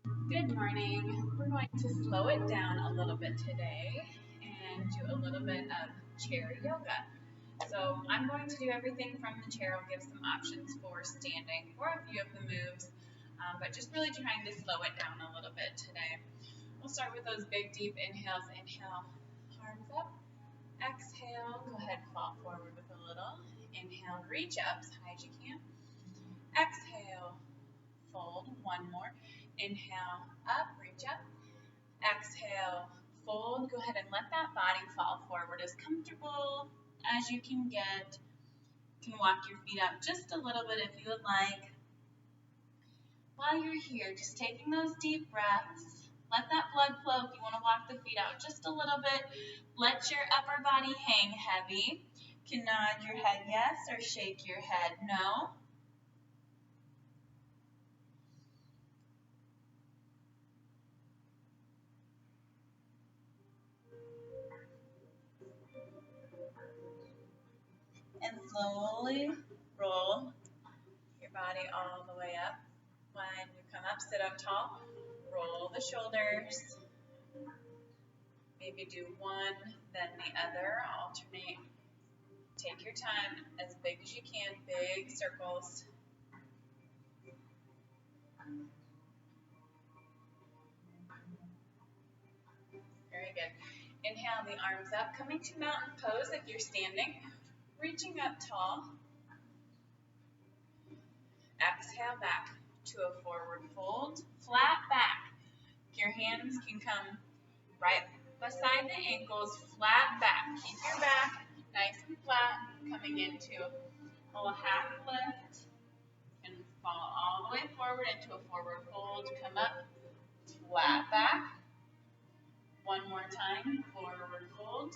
Good morning. We're going to slow it down a little bit today and do a little bit of chair yoga. So I'm going to do everything from the chair. I'll give some options for standing for a few of the moves, but just really trying to slow it down a little bit today. We'll start with those big deep inhales. Inhale, arms up. Exhale, go ahead, fall forward with a little. Inhale, reach up as high as you can. Exhale, fold. One more. Inhale, up, reach up. Exhale, fold. Go ahead and let that body fall forward as comfortable as you can get. You can walk your feet up just a little bit if you would like. While you're here, just taking those deep breaths. Let that blood flow. If you want to walk the feet out just a little bit, let your upper body hang heavy. You can nod your head yes or shake your head no. And slowly roll your body all the way up. When you come up, sit up tall, roll the shoulders. Maybe do one, then the other, alternate. Take your time, as big as you can, big circles. Very good. Inhale the arms up, coming to mountain pose if you're standing, reaching up tall. Exhale back to a forward fold, flat back. Your hands can come right beside the ankles, flat back. Keep your back nice and flat, coming into a little half lift. And fall all the way forward into a forward fold. Come up, flat back. One more time, forward fold.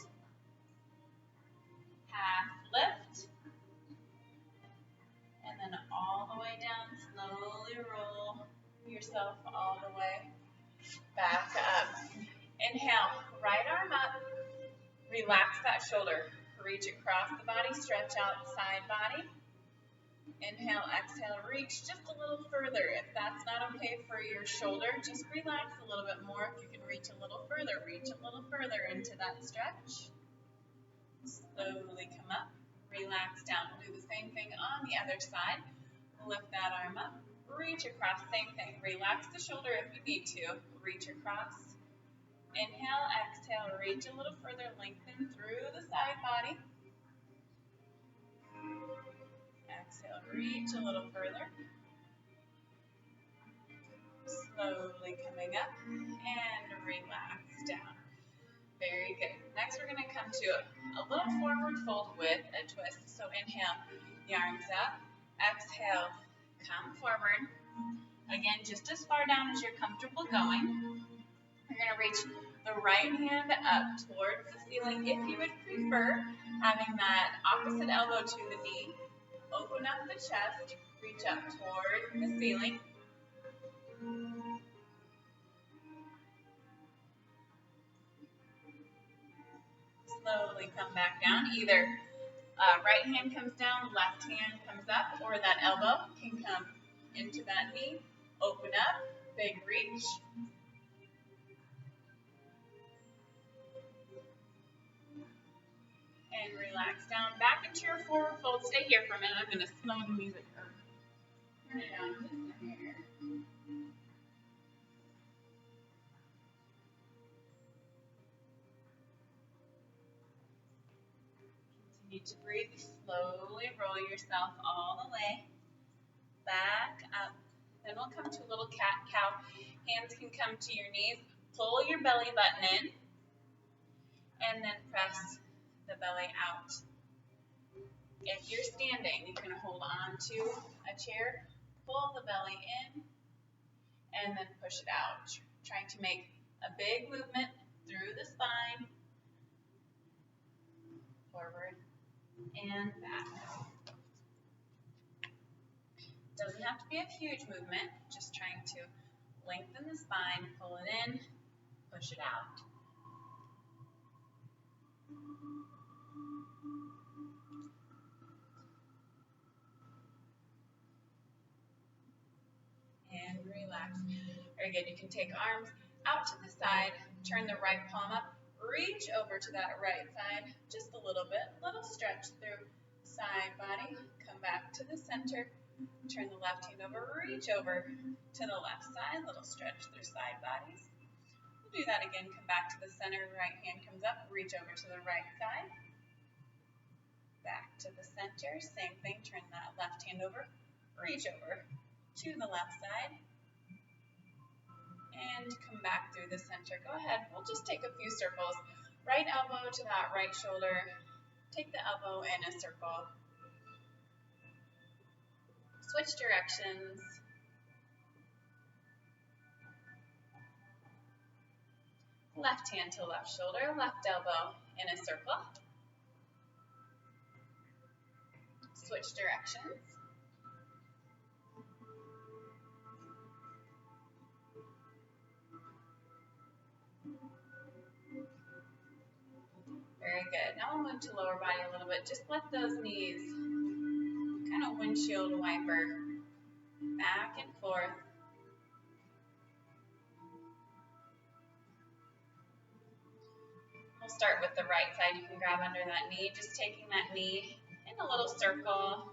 Half lift. And then all the way down, slowly roll yourself all the way back up. Inhale, right arm up. Relax that shoulder. Reach across the body, stretch out side body. Inhale, exhale, reach just a little further. If that's not okay for your shoulder, just relax a little bit more. If you can reach a little further into that stretch. Slowly come up, relax down. We'll do the same thing on the other side. Lift that arm up, reach across, same thing. Relax the shoulder if you need to. Reach across. Inhale, exhale, reach a little further, lengthen through the side body. Exhale, reach a little further. Slowly coming up and relax down. Very good. Next, we're going to come to a little forward fold with a twist. So inhale, the arms up. Exhale, come forward. Again, just as far down as you're comfortable going. You're going to reach the right hand up towards the ceiling. If you would prefer having that opposite elbow to the knee, open up the chest, reach up toward the ceiling. Slowly come back down. Either right hand comes down, left hand comes up, or that elbow can come into that knee. Open up, big reach. And relax down back into your forward fold. Stay here for a minute. I'm going to slow the music or turn it down just a hair. Continue to breathe. Slowly roll yourself all the way back up. Then we'll come to a little cat-cow. Hands can come to your knees. Pull your belly button in. And then press the belly out. If you're standing, you can hold on to a chair, pull the belly in, and then push it out. Trying to make a big movement through the spine, forward and back. Doesn't have to be a huge movement, just trying to lengthen the spine, pull it in, push it out. And relax. Very Very good. You can take arms out to the side, turn the right palm up, reach over to that right side just a little bit, little stretch through side body, come back to the center, turn the left hand over, reach over to the left side, little stretch through side bodies. We'll do that again, come back to the center, right hand comes up, reach over to the right side, back to the center, same thing, turn that left hand over, reach over to the left side, and come back through the center. Go ahead, we'll just take a few circles. Right elbow to that right shoulder, take the elbow in a circle. Switch directions. Left hand to left shoulder, left elbow in a circle. Switch directions. Very good. Now we'll move to lower body a little bit. Just let those knees kind of windshield wiper back and forth. We'll start with the right side. You can grab under that knee, just taking that knee in a little circle.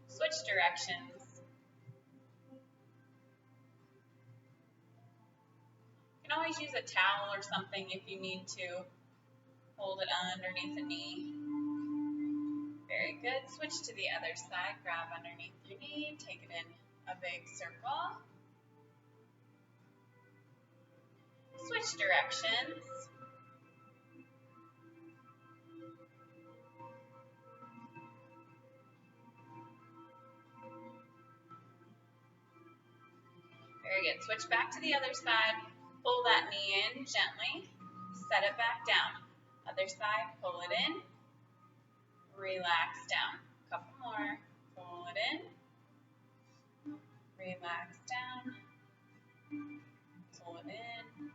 Switch directions. You can always use a towel or something if you need to hold it underneath the knee. Very good. Switch to the other side. Grab underneath your knee. Take it in a big circle. Switch directions. Very good. Switch back to the other side. Pull that knee in gently. Set it back down. Other side, pull it in. Relax down. Couple more. Pull it in. Relax down. Pull it in.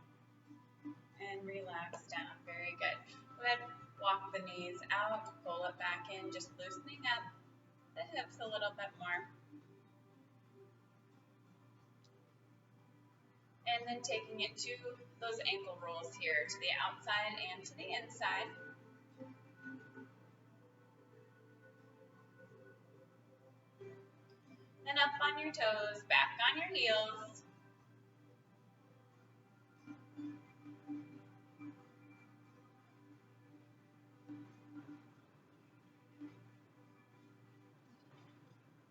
And relax down. Very good. Go ahead, walk the knees out. Pull it back in. Just loosening up the hips a little bit more. And then taking it to those ankle rolls here, to the outside and to the inside. Then up on your toes, back on your heels.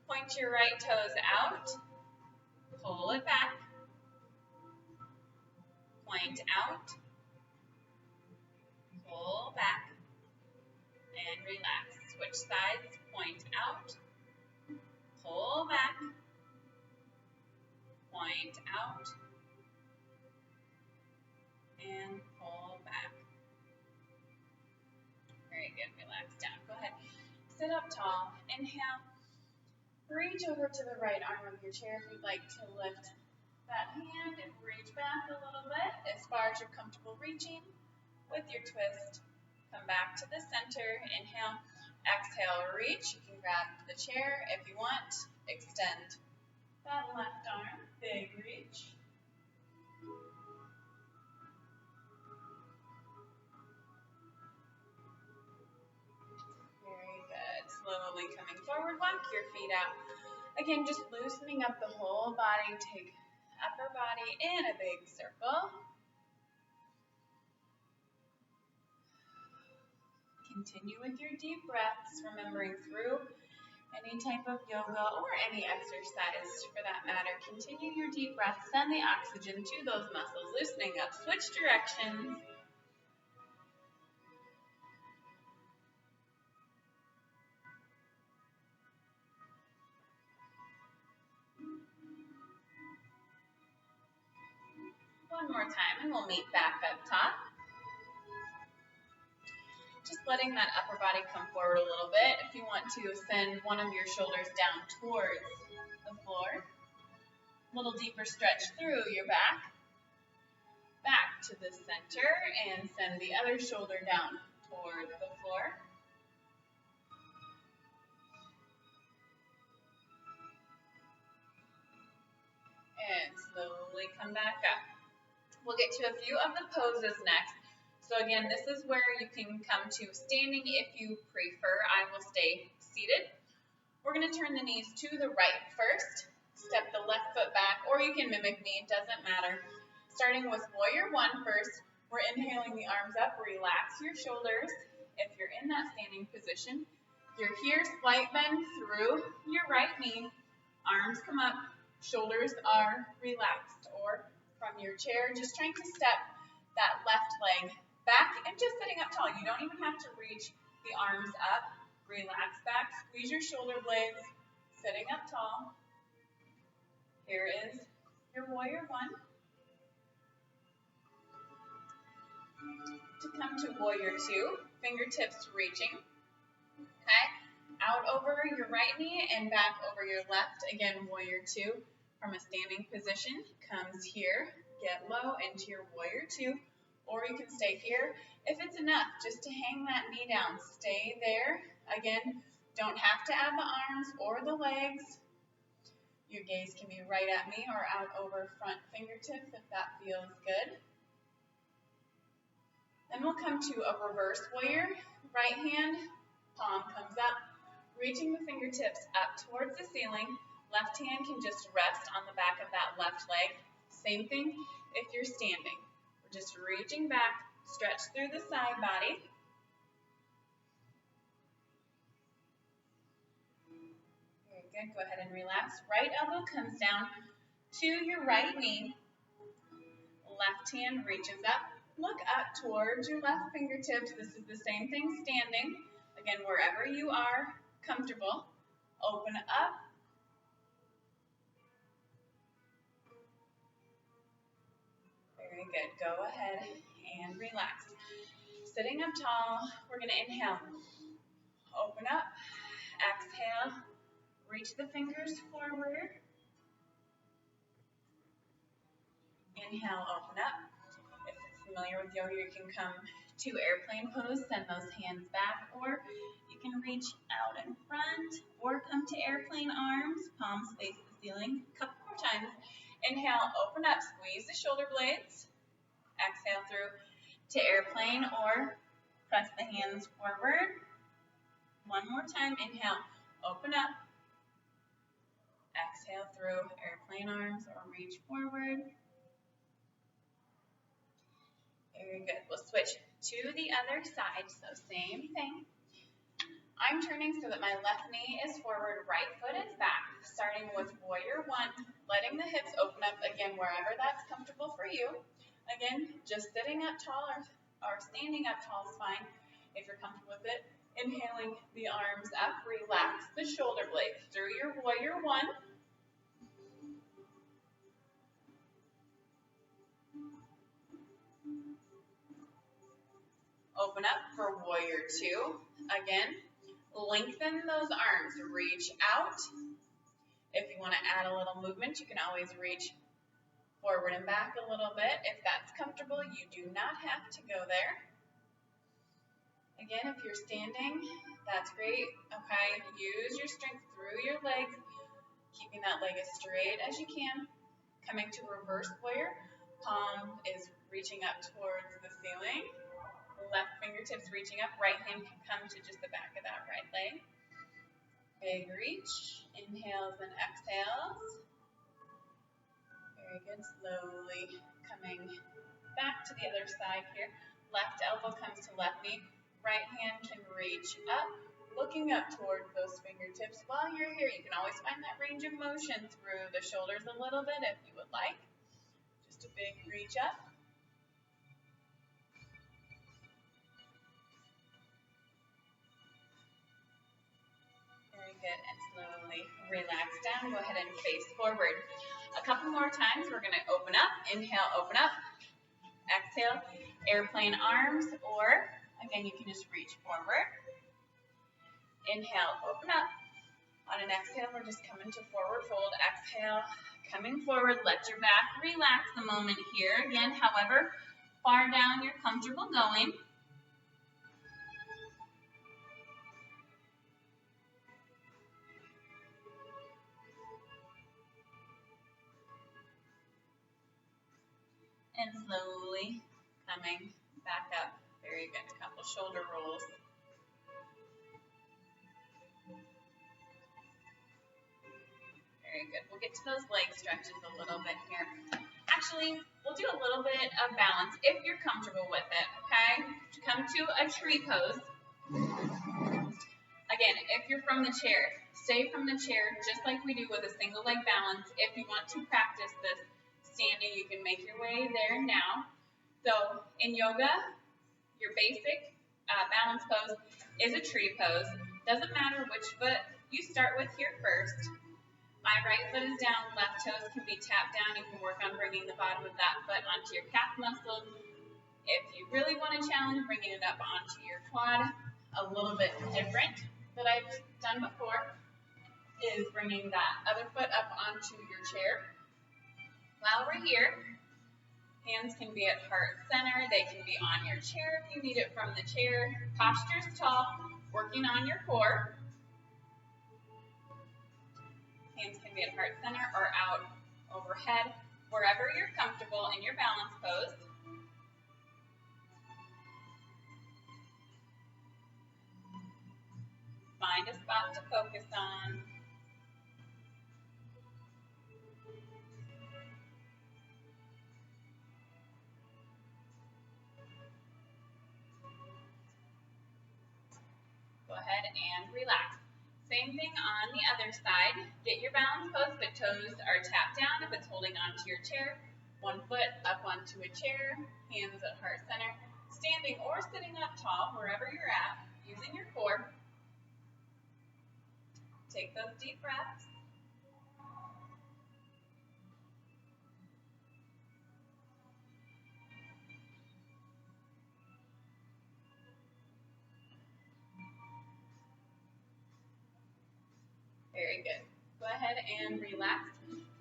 Point your right toes out, pull it back. Point out, pull back, and relax. Switch sides, point out, pull back, point out, and pull back. Very good, relax down. Go ahead, sit up tall, inhale, reach over to the right arm of your chair if you'd like to lift that hand and reach back a little bit as far as you're comfortable reaching with your twist. Come back to the center. Inhale, exhale, reach. You can grab the chair if you want. Extend that left arm, big reach. Very good. Slowly coming forward, walk your feet out. Again, just loosening up the whole body. Take upper body in a big circle. Continue with your deep breaths, remembering through any type of yoga or any exercise for that matter. Continue your deep breaths, send the oxygen to those muscles, loosening up, switch directions. One more time, and we'll meet back up top. Just letting that upper body come forward a little bit. If you want to send one of your shoulders down towards the floor. A little deeper stretch through your back. Back to the center, and send the other shoulder down toward the floor. come back up. We'll get to a few of the poses next. So again, this is where you can come to standing if you prefer. I will stay seated. We're going to turn the knees to the right first. Step the left foot back, or you can mimic me, it doesn't matter. Starting with warrior one first, we're inhaling the arms up, relax your shoulders. If you're in that standing position, you're here, slight bend through your right knee, arms come up, shoulders are relaxed, or from your chair, just trying to step that left leg back and just sitting up tall. You don't even have to reach the arms up. Relax back, squeeze your shoulder blades, sitting up tall. Here is your warrior one. To come to warrior two, fingertips reaching. Okay, out over your right knee and back over your left. Again, warrior two from a standing position comes here. Get low into your warrior two, or you can stay here. If it's enough, just to hang that knee down, stay there. Again, don't have to add the arms or the legs. Your gaze can be right at me or out over front fingertips if that feels good. Then we'll come to a reverse warrior. Right hand, palm comes up, reaching the fingertips up towards the ceiling. Left hand can just rest on the back of that left leg. Same thing if you're standing. We're just reaching back, stretch through the side body. Good. Go ahead and relax. Right elbow comes down to your right knee. Left hand reaches up. Look up towards your left fingertips. This is the same thing standing. Again, wherever you are comfortable. Open up. Very good. Go ahead and relax. Sitting up tall, we're going to inhale. Open up. Exhale. Reach the fingers forward. Inhale, open up. If you're familiar with yoga, you can come to airplane pose, send those hands back, or you can reach out in front, or come to airplane arms, palms face the ceiling. A couple more times. Inhale, open up, squeeze the shoulder blades. Exhale through to airplane, or press the hands forward. One more time. Inhale, open up. Exhale through airplane arms or reach forward. Very good. We'll switch to the other side. So same thing. I'm turning so that my left knee is forward, right foot is back. Starting with warrior one, letting the hips open up again wherever that's comfortable for you. Again, just sitting up tall or standing up tall is fine if you're comfortable with it. Inhaling the arms up, relax the shoulder blades through your warrior one. Open up for warrior two. Again, lengthen those arms, reach out. If you want to add a little movement, you can always reach forward and back a little bit. If that's comfortable, you do not have to go there. Again, if you're standing, that's great. Okay, use your strength through your legs, keeping that leg as straight as you can. Coming to reverse warrior, palm is reaching up towards the ceiling. Left fingertips reaching up, right hand can come to just the back of that right leg. Big reach, inhales and exhales. Very good, slowly coming back to the other side here. Left elbow comes to left knee. Right hand can reach up, looking up towards those fingertips. While you're here, you can always find that range of motion through the shoulders a little bit if you would like. Just a big reach up. Very good, and slowly relax down. Go ahead and face forward. A couple more times, we're going to open up. Inhale, open up. Exhale, airplane arms, or again, you can just reach forward. Inhale, open up. On an exhale, we're just coming to forward fold. Exhale, coming forward. Let your back relax a moment here. Again, however far down you're comfortable going. And slowly coming back up. Very good. A couple shoulder rolls. Very good. We'll get to those leg stretches a little bit here. Actually, we'll do a little bit of balance if you're comfortable with it, okay? Come to a tree pose. Again, if you're from the chair, stay from the chair just like we do with a single leg balance. If you want to practice this standing, you can make your way there now. So in yoga, your basic balance pose is a tree pose. Doesn't matter which foot you start with here first. My right foot is down, left toes can be tapped down. You can work on bringing the bottom of that foot onto your calf muscles. If you really want to challenge bringing it up onto your quad, a little bit different that I've done before is bringing that other foot up onto your chair. While we're here, hands can be at heart center. They can be on your chair if you need it from the chair. Posture's tall, working on your core. Hands can be at heart center or out overhead, wherever you're comfortable in your balance pose. Find a spot to focus on. Go ahead and relax. Same thing on the other side. Get your balance pose, but toes are tapped down if it's holding onto your chair. One foot up onto a chair, hands at heart center. Standing or sitting up tall, wherever you're at, using your core. Take those deep breaths. Very good. Go ahead and relax.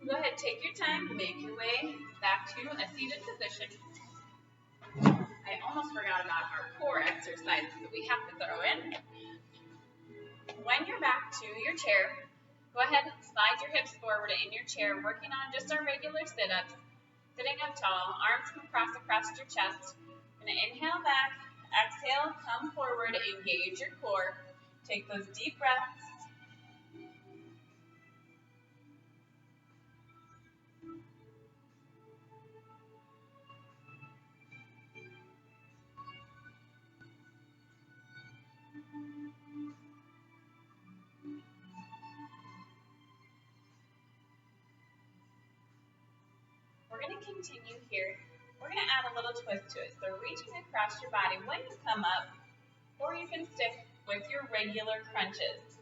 Go ahead, take your time, make your way back to a seated position. I almost forgot about our core exercises that we have to throw in. When you're back to your chair, go ahead and slide your hips forward in your chair, working on just our regular sit-ups. Sitting up tall, arms can cross across your chest. Gonna inhale back, exhale, come forward, engage your core. Take those deep breaths. We're going to continue here. We're going to add a little twist to it. So reaching across your body when you come up, or you can stick with your regular crunches.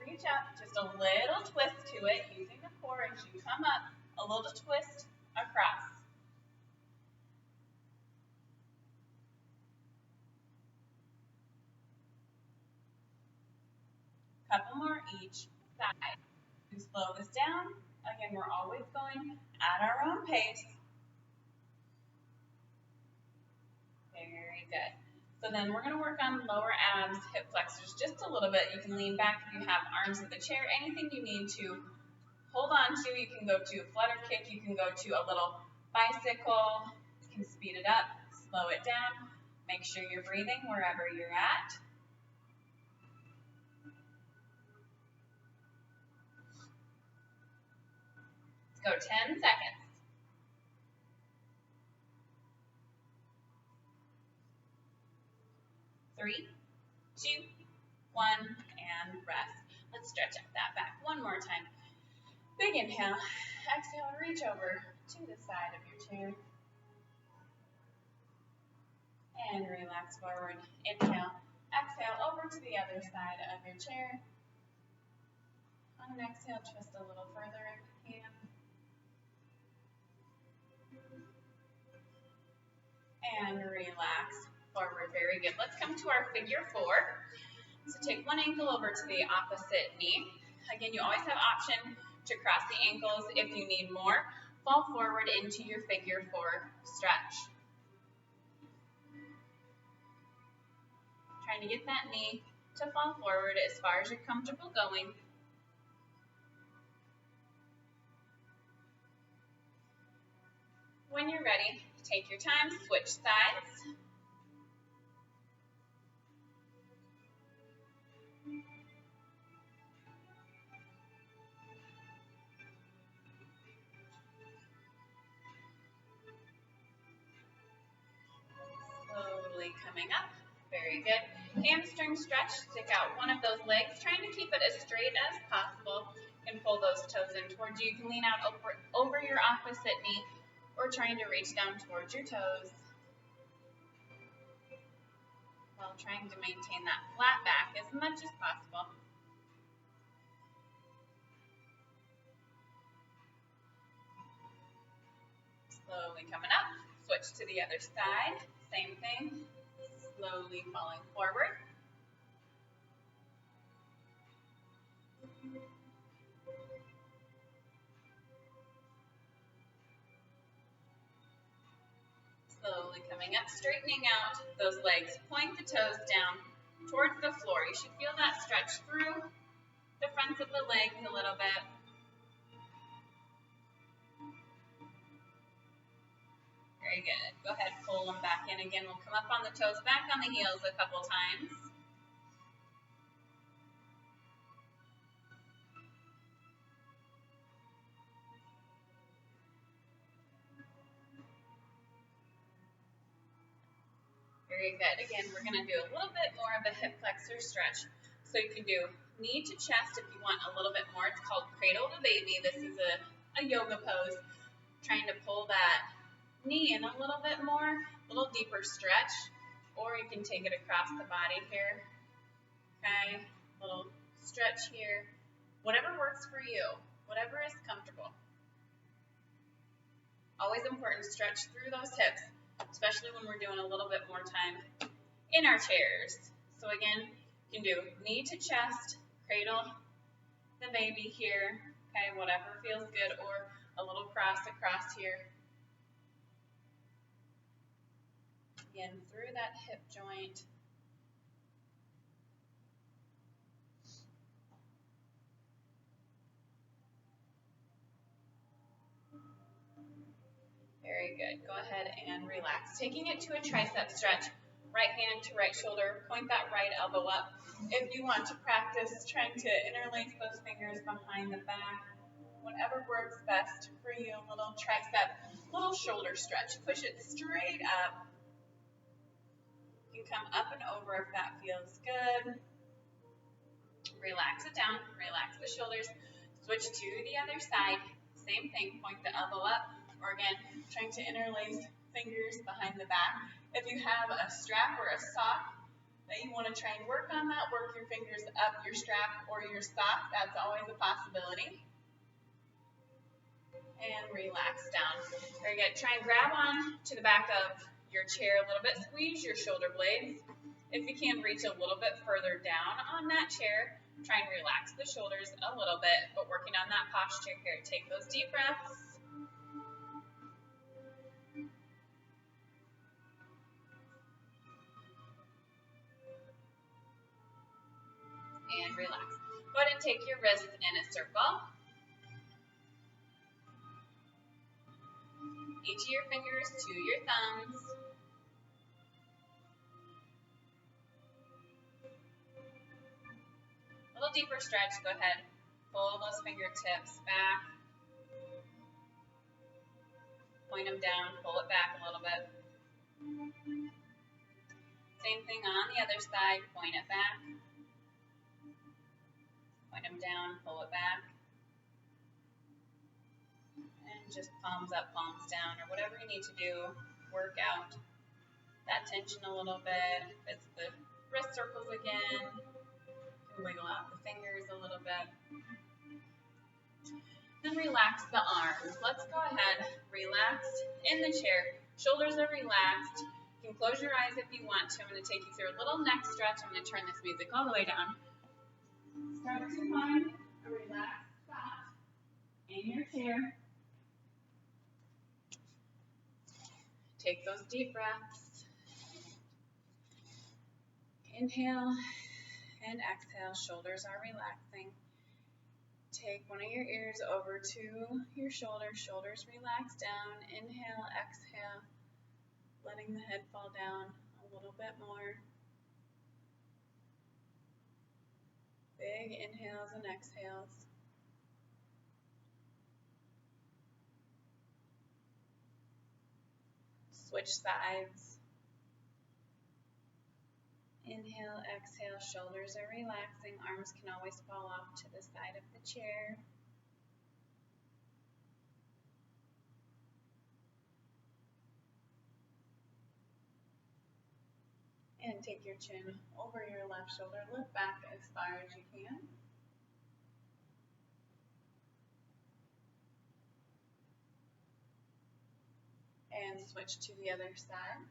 Reach up, just a little twist to it, using the core as you come up, a little twist across. Couple more each side. You slow this down. Again, we're always going at our own pace. Very good. So then we're going to work on lower abs, hip flexors just a little bit. You can lean back if you have arms in the chair. Anything you need to hold on to. You can go to a flutter kick. You can go to a little bicycle. You can speed it up, slow it down. Make sure you're breathing wherever you're at. Go 10 seconds. 3, 2, 1, and rest. Let's stretch out that back one more time. Big inhale. Exhale, reach over to the side of your chair. And relax forward. Inhale. Exhale, over to the other side of your chair. On an exhale, twist a little further if you can. And relax forward. Very good. Let's come to our figure 4. So take one ankle over to the opposite knee. Again, you always have option to cross the ankles if you need more. Fall forward into your figure 4 stretch. Trying to get that knee to fall forward as far as you're comfortable going. When you're ready, Take your time, switch sides. Slowly coming up. Very good. Hamstring stretch. Stick out one of those legs, trying to keep it as straight as possible. And pull those toes in towards you. You can lean out over your opposite knee or trying to reach down towards your toes while trying to maintain that flat back as much as possible. Slowly coming up. Switch to the other side. Same thing. Slowly falling forward. Slowly coming up, straightening out those legs. Point the toes down towards the floor. You should feel that stretch through the fronts of the legs a little bit. Very good. Go ahead, pull them back in again. We'll come up on the toes, back on the heels a couple times. Very good. Again, we're going to do a little bit more of a hip flexor stretch. So you can do knee to chest if you want a little bit more. It's called cradle to baby. This is a yoga pose. Trying to pull that knee in a little bit more, a little deeper stretch. Or you can take it across the body here. Okay, little stretch here. Whatever works for you, whatever is comfortable. Always important to stretch through those hips, especially when we're doing a little bit more time in our chairs. So again, you can do knee to chest, cradle the baby here, okay, whatever feels good, or a little cross across here. Again, through that hip joint. Very good. Go ahead and relax. Taking it to a tricep stretch. Right hand to right shoulder. Point that right elbow up. If you want to practice trying to interlace those fingers behind the back, whatever works best for you. A little tricep, little shoulder stretch. Push it straight up. You can come up and over if that feels good. Relax it down. Relax the shoulders. Switch to the other side. Same thing. Point the elbow up. Or again, trying to interlace fingers behind the back. If you have a strap or a sock that you want to try and work on that, work your fingers up your strap or your sock. That's always a possibility. And relax down. Very good. Try and grab on to the back of your chair a little bit. Squeeze your shoulder blades. If you can, reach a little bit further down on that chair. Try and relax the shoulders a little bit, but working on that posture here. Take those deep breaths. And relax. Go ahead and take your wrists in a circle. Each of your fingers to your thumbs. A little deeper stretch. Go ahead. Pull those fingertips back. Point them down. Pull it back a little bit. Same thing on the other side. Point it back. Point them down, pull it back, and just palms up, palms down, or whatever you need to do. Work out that tension a little bit. If it's the wrist circles again, you can wiggle out the fingers a little bit. Then relax the arms. Let's go ahead, relax in the chair. Shoulders are relaxed. You can close your eyes if you want to. I'm going to take you through a little neck stretch. I'm going to turn this music all the way down. Start to find a relaxed spot in your chair. Take those deep breaths. Inhale and exhale. Shoulders are relaxing. Take one of your ears over to your shoulders. Shoulders relax down. Inhale, exhale. letting the head fall down a little bit more. Big inhales and exhales. Switch sides. Inhale, exhale, shoulders are relaxing. Arms can always fall off to the side of the chair. And take your chin over your left shoulder. Look back as far as you can. And switch to the other side.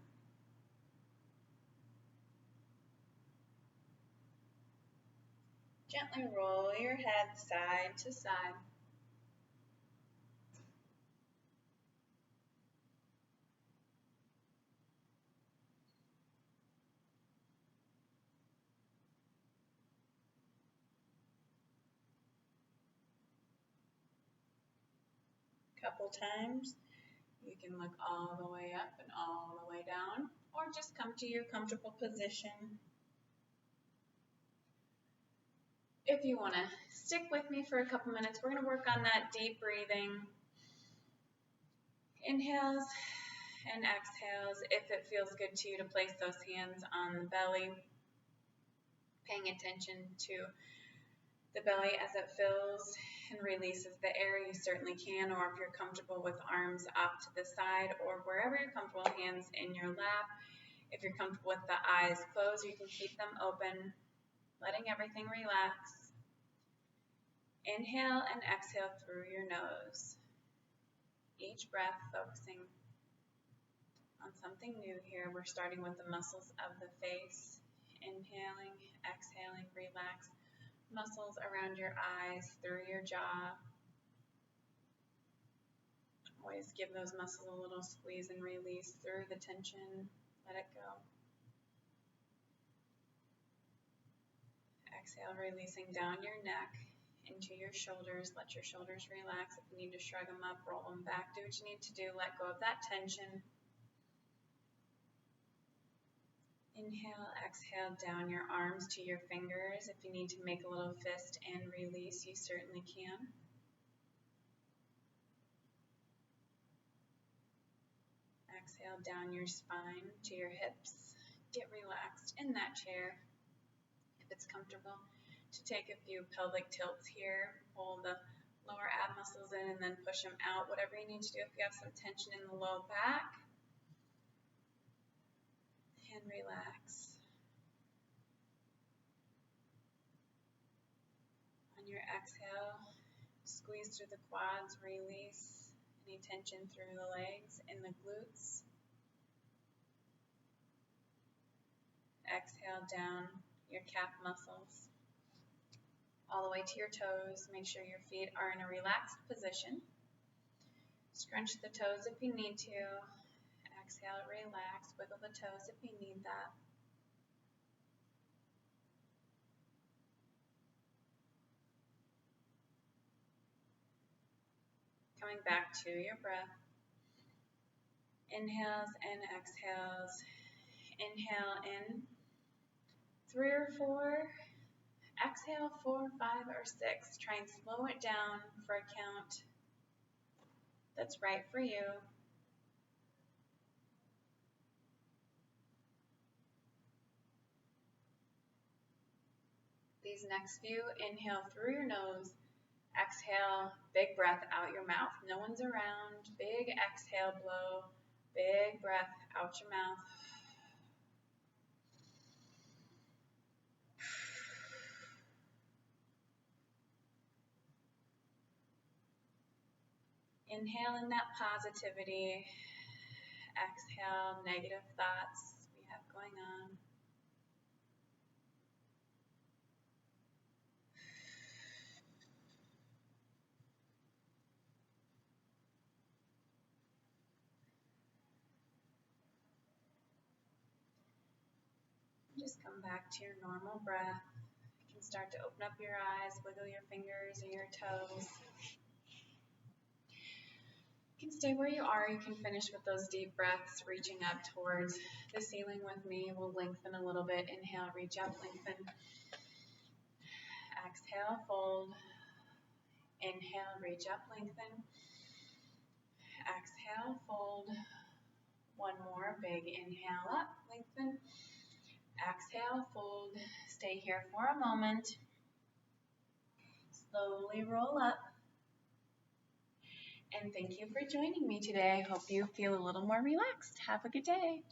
Gently roll your head side to side. Couple times. You can look all the way up and all the way down, or just come to your comfortable position. If you want to stick with me for a couple minutes, we're going to work on that deep breathing. Inhales and exhales. If it feels good to you to place those hands on the belly, paying attention to the belly as it fills and releases the air, you certainly can, or if you're comfortable with arms off to the side or wherever you're comfortable, hands in your lap. If you're comfortable with the eyes closed, you can keep them open, letting everything relax. Inhale and exhale through your nose. Each breath focusing on something new here. We're starting with the muscles of the face. Inhaling, exhaling, relax. Muscles around your eyes, through your jaw. Always give those muscles a little squeeze and release through the tension. Let it go. Exhale, releasing down your neck into your shoulders. Let your shoulders relax. If you need to shrug them up, roll them back. Do what you need to do. Let go of that tension. Inhale, exhale, down your arms to your fingers. If you need to make a little fist and release, you certainly can. Exhale, down your spine to your hips. Get relaxed in that chair, if it's comfortable, to take a few pelvic tilts here. Pull the lower ab muscles in and then push them out. Whatever you need to do if you have some tension in the low back. And relax. On your exhale, squeeze through the quads, release any tension through the legs and the glutes. Exhale down your calf muscles all the way to your toes. Make sure your feet are in a relaxed position. Scrunch the toes if you need to. Exhale, relax, wiggle the toes if you need that. Coming back to your breath. Inhales and exhales. Inhale in 3 or 4. Exhale 4, 5, or 6. Try and slow it down for a count that's right for you. These next few, inhale through your nose, exhale, big breath out your mouth. No one's around. Big exhale, blow. Big breath out your mouth. Inhale in that positivity. Exhale, negative thoughts we have going on. Just come back to your normal breath. You can start to open up your eyes, wiggle your fingers and your toes. You Stay where you are. You can finish with those deep breaths, reaching up towards the ceiling with me. We'll lengthen a little bit. Inhale, reach up, lengthen. Exhale, fold. Inhale, reach up, lengthen. Exhale, fold. One more, big inhale up, lengthen. Exhale, fold. Stay here for a moment. Slowly roll up. And thank you for joining me today. I hope you feel a little more relaxed. Have a good day.